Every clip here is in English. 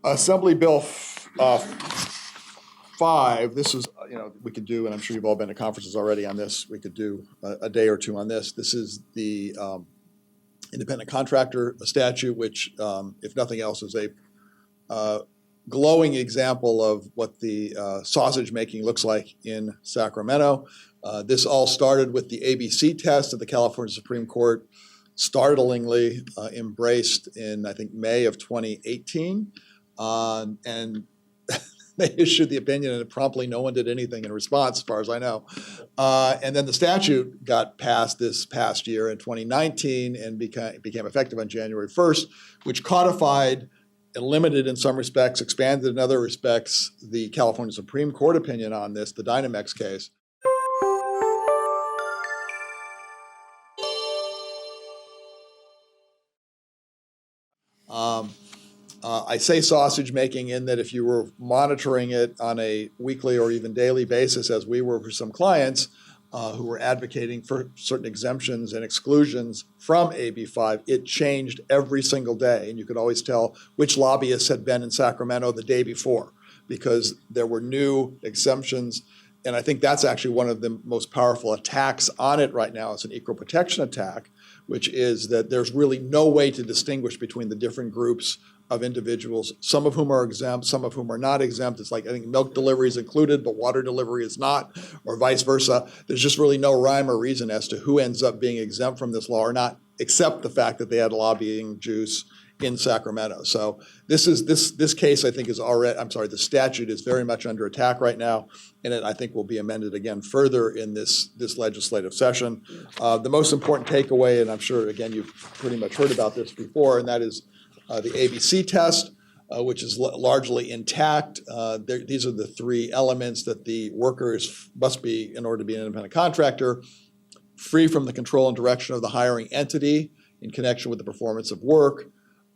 Assembly Bill 5, this is, we could do, and I'm sure you've all been to conferences already on this, we could do a day or two on this. This is the Independent Contractor statute, which, if nothing else, is a glowing example of what the sausage making looks like in Sacramento. This all started with the ABC test that the California Supreme Court startlingly embraced in, I think, May of 2018. And they issued the opinion, and promptly no one did anything in response, as far as I know. And then the statute got passed this past year in 2019 and became effective on January 1st, which codified and limited in some respects, expanded in other respects, the California Supreme Court opinion on this, the Dynamex case. I say sausage making in that if you were monitoring it on a weekly or even daily basis, as we were for some clients who were advocating for certain exemptions and exclusions from AB5, it changed every single day. And you could always tell which lobbyists had been in Sacramento the day before, because there were new exemptions. And I think that's actually one of the most powerful attacks on it right now. It's an equal protection attack, which is that there's really no way to distinguish between the different groups of individuals, some of whom are exempt, some of whom are not exempt. It's like, I think milk delivery is included, but water delivery is not, or vice versa. There's just really no rhyme or reason as to who ends up being exempt from this law or not, except the fact that they had lobbying juice in Sacramento. So this case, I think, is already, the statute is very much under attack right now, and it, I think, will be amended again further in this legislative session. The most important takeaway, and I'm sure, again, you've pretty much heard about this before, and that is the ABC test, which is largely intact. These are the three elements that the workers must be in order to be an independent contractor: free from the control and direction of the hiring entity in connection with the performance of work.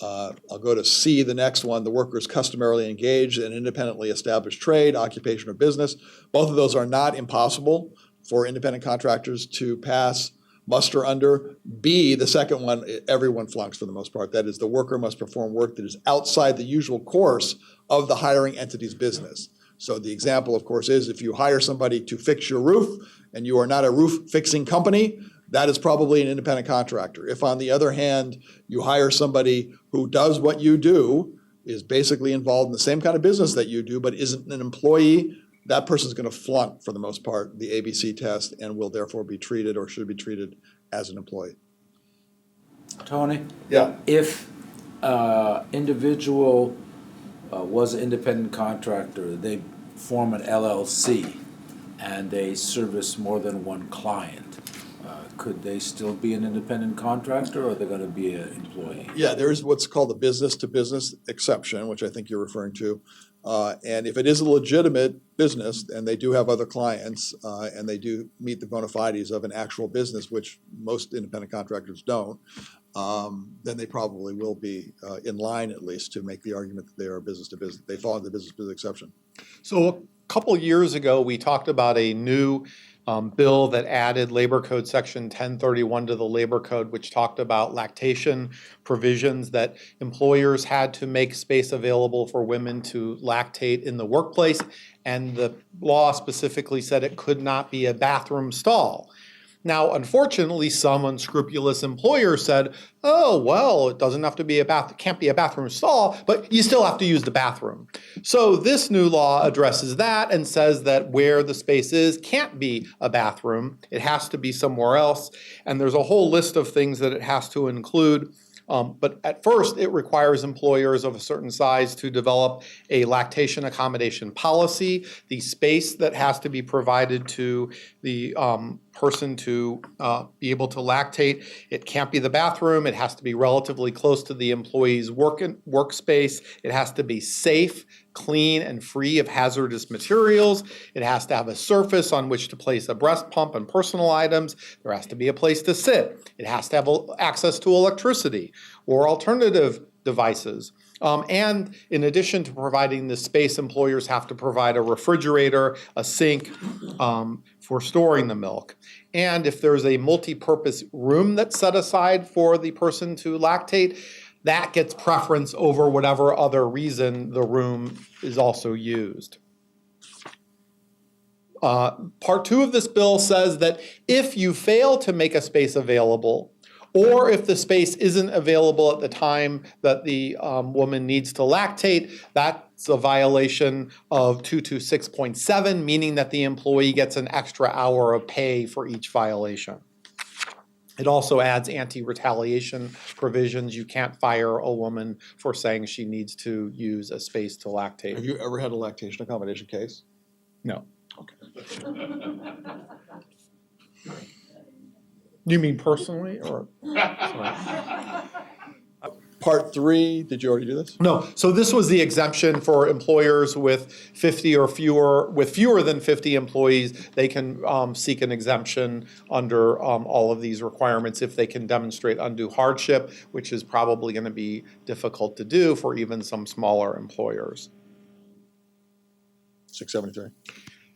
I'll go to C, the next one. The worker is customarily engaged in an independently established trade, occupation, or business. Both of those are not impossible for independent contractors to pass muster under. B, the second one, everyone flunks for the most part. That is, the worker must perform work that is outside the usual course of the hiring entity's business. So the example, of course, is if you hire somebody to fix your roof and you are not a roof fixing company, that is probably an independent contractor. If, on the other hand, you hire somebody who does what you do, is basically involved in the same kind of business that you do, but isn't an employee, that person is going to flunk, for the most part, the ABC test and will therefore be treated, or should be treated, as an employee. Tony? Yeah. If individual was an independent contractor, they form an LLC and they service more than one client, could they still be an independent contractor, or are they going to be an employee? Yeah, there is what's called the business-to-business exception, which I think you're referring to. And if it is a legitimate business and they do have other clients and they do meet the bona fides of an actual business, which most independent contractors don't, then they probably will be in line, at least, to make the argument that they are business-to-business. They fall into the business-to-business exception. So a couple years ago, we talked about a new bill that added Labor Code Section 1031 to the Labor Code, which talked about lactation provisions, that employers had to make space available for women to lactate in the workplace, and the law specifically said it could not be a bathroom stall. Now, unfortunately, some unscrupulous employer said, oh, well, it doesn't have to be can't be a bathroom stall, but you still have to use the bathroom. So this new law addresses that and says that where the space is can't be a bathroom. It has to be somewhere else. And there's a whole list of things that it has to include. But at first, it requires employers of a certain size to develop a lactation accommodation policy. The space that has to be provided to the person to be able to lactate, it can't be the bathroom. It has to be relatively close to the employee's workspace. It has to be safe, clean, and free of hazardous materials. It has to have a surface on which to place a breast pump and personal items. There has to be a place to sit. It has to have access to electricity or alternative devices. And in addition to providing this space, employers have to provide a refrigerator, a sink for storing the milk. And if there's a multi-purpose room that's set aside for the person to lactate, that gets preference over whatever other reason the room is also used. Part 2 of this bill says that if you fail to make a space available, or if the space isn't available at the time that the woman needs to lactate, that's a violation of 226.7, meaning that the employee gets an extra hour of pay for each violation. It also adds anti-retaliation provisions. You can't fire a woman for saying she needs to use a space to lactate. Have you ever had a lactation accommodation case? No. Okay. You mean personally, or? Part 3, did you already do this? No, so this was the exemption for employers with 50 or fewer, with fewer than 50 employees. They can seek an exemption under all of these requirements if they can demonstrate undue hardship, which is probably going to be difficult to do for even some smaller employers. 673.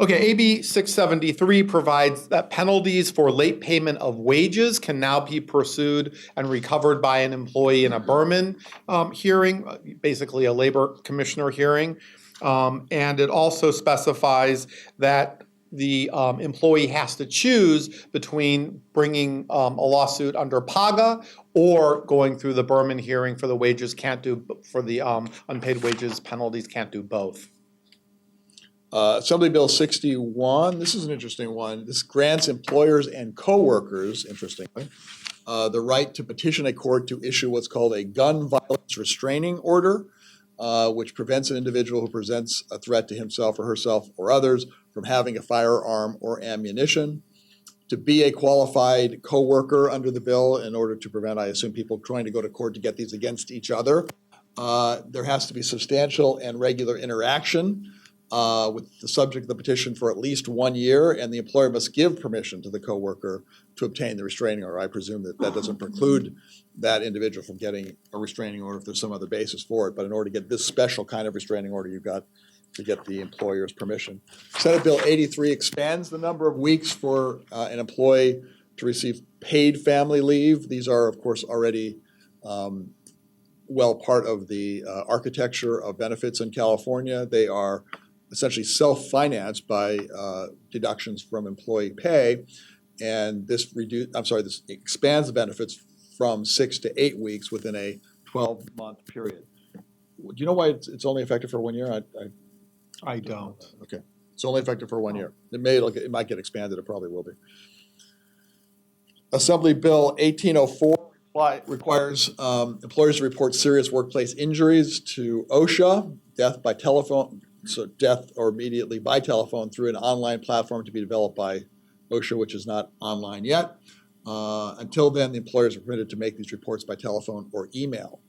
Okay, AB 673 provides that penalties for late payment of wages can now be pursued and recovered by an employee in a Berman hearing, basically a labor commissioner hearing. And it also specifies that the employee has to choose between bringing a lawsuit under PAGA or going through the Berman hearing for the wages, can't do, for the unpaid wages penalties, can't do both. Assembly Bill 61, this is an interesting one. This grants employers and coworkers, interestingly, the right to petition a court to issue what's called a gun violence restraining order, which prevents an individual who presents a threat to himself or herself or others from having a firearm or ammunition. To be a qualified coworker under the bill in order to prevent, I assume, people trying to go to court to get these against each other, there has to be substantial and regular interaction with the subject of the petition for at least 1 year, and the employer must give permission to the coworker to obtain the restraining order. I presume that that doesn't preclude that individual from getting a restraining order if there's some other basis for it, but in order to get this special kind of restraining order, you've got to get the employer's permission. Senate Bill 83 expands the number of weeks for an employee to receive paid family leave. These are, of course, already well part of the architecture of benefits in California. They are essentially self-financed by deductions from employee pay, and this expands the benefits from 6 to 8 weeks within a 12-month period. Do you know why it's only effective for 1 year? I don't. Okay, it's only effective for 1 year. It might get expanded. It probably will be. Assembly Bill 1804 requires employers to report serious workplace injuries to OSHA, death by telephone. So death or immediately by telephone through an online platform to be developed by OSHA, which is not online yet. Until then, the employers are permitted to make these reports by telephone or email.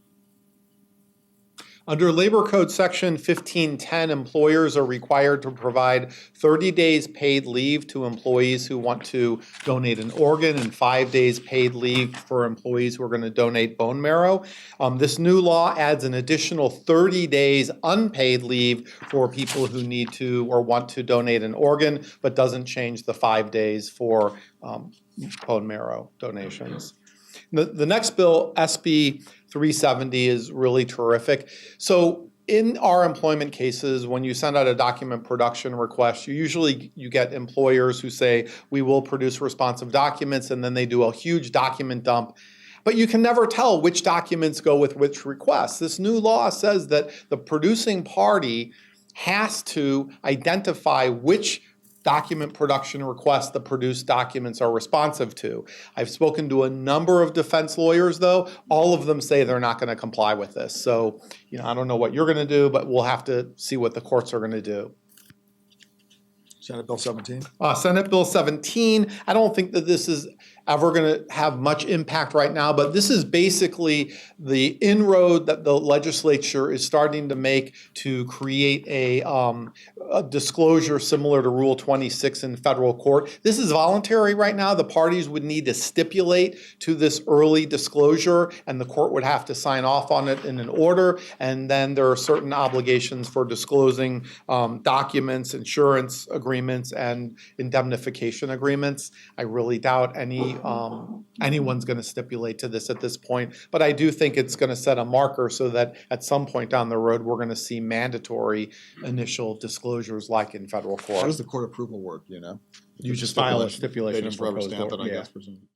Under Labor Code Section 1510, employers are required to provide 30 days paid leave to employees who want to donate an organ and 5 days paid leave for employees who are going to donate bone marrow. This new law adds an additional 30 days unpaid leave for people who need to or want to donate an organ, but doesn't change the 5 days for bone marrow donations. The next bill, SB 370, is really terrific. So in our employment cases, when you send out a document production request, you get employers who say, we will produce responsive documents, and then they do a huge document dump. But you can never tell which documents go with which requests. This new law says that the producing party has to identify which document production requests the produced documents are responsive to. I've spoken to a number of defense lawyers, though. All of them say they're not going to comply with this. So, I don't know what you're going to do, but we'll have to see what the courts are going to do. Senate Bill 17. Senate Bill 17, I don't think that this is ever going to have much impact right now, but this is basically the inroad that the legislature is starting to make to create a a disclosure similar to Rule 26 in federal court. This is voluntary right now. The parties would need to stipulate to this early disclosure, and the court would have to sign off on it in an order. And then there are certain obligations for disclosing documents, insurance agreements, and indemnification agreements. I really doubt anyone's going to stipulate to this at this point, but I do think it's going to set a marker so that at some point down the road, we're going to see mandatory initial disclosures like in federal How court. does the court approval work, you know? You just file a They stipulation just of rubber proposed stamp it, order. I Yeah. guess, presumably.